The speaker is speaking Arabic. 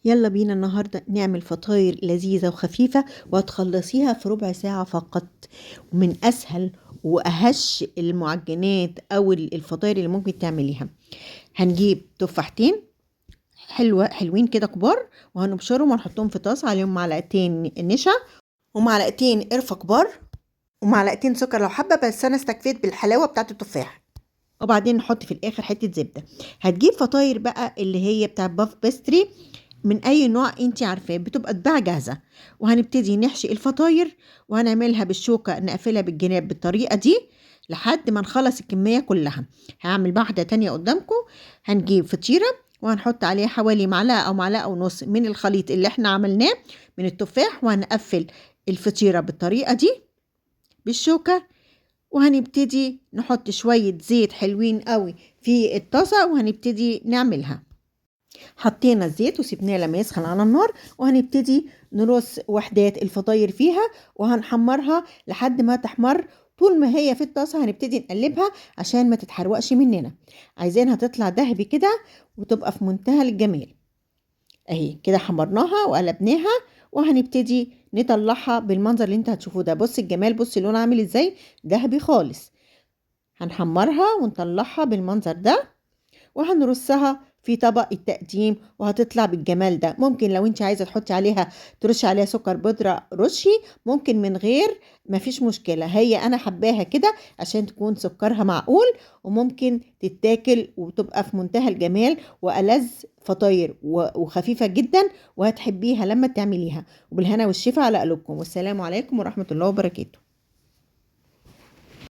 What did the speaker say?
يلا بينا النهاردة نعمل فطاير لذيذة وخفيفة وهتخلصيها في ربع ساعة فقط. ومن أسهل وأهش المعجنات أو الفطاير اللي ممكن تعمليها. هنجيب تفاحتين حلوين كده كبار، وهنبشرهم ونحطهم في طاسة، عليهم معلقتين نشا ومعلقتين قرفة كبار ومعلقتين سكر لو حابة، بس أنا استكفيت بالحلاوة بتاعت التفاح. وبعدين نحط في الآخر حتة زبدة. هتجيب فطاير بقى اللي هي بتاع باف بيستري من اي نوع انت عارفاه، بتبقى اتباع جاهزه. وهنبتدي نحشي الفطاير وهنعملها بالشوكه، نقفلها بالجناب بالطريقه دي لحد ما نخلص الكميه كلها. هعمل واحده تانية قدامكم. هنجيب فطيره وهنحط عليها حوالي معلقه او معلقه ونص من الخليط اللي احنا عملناه من التفاح، وهنقفل الفطيره بالطريقه دي بالشوكه. وهنبتدي نحط شويه زيت حلوين قوي في الطاسه وهنبتدي نعملها. حطينا الزيت وسيبناه لما يسخن على النار، وهنبتدي نرص وحدات الفطاير فيها وهنحمرها لحد ما تحمر. طول ما هي في الطاسة هنبتدي نقلبها عشان ما تتحرقش مننا. عايزينها تطلع دهبي كده وتبقى في منتهى الجمال. اهي كده حمرناها وقلبناها، وهنبتدي نطلعها بالمنظر اللي انت هتشوفوه ده. بص الجمال، بص اللون عامل ازاي، دهبي خالص. هنحمرها ونطلعها بالمنظر ده وهنرصها في طبق التقديم، وهتطلع بالجمال ده. ممكن لو انت عايزة تحطي عليها ترشي عليها سكر بودرة رشي، ممكن من غير، مفيش مشكلة. هي انا حباها كده عشان تكون سكرها معقول، وممكن تتاكل وتبقى في منتهى الجمال وألذ فطاير وخفيفة جدا، وهتحبيها لما تعمليها. وبالهنا والشفا على قلوبكم، والسلام عليكم ورحمة الله وبركاته.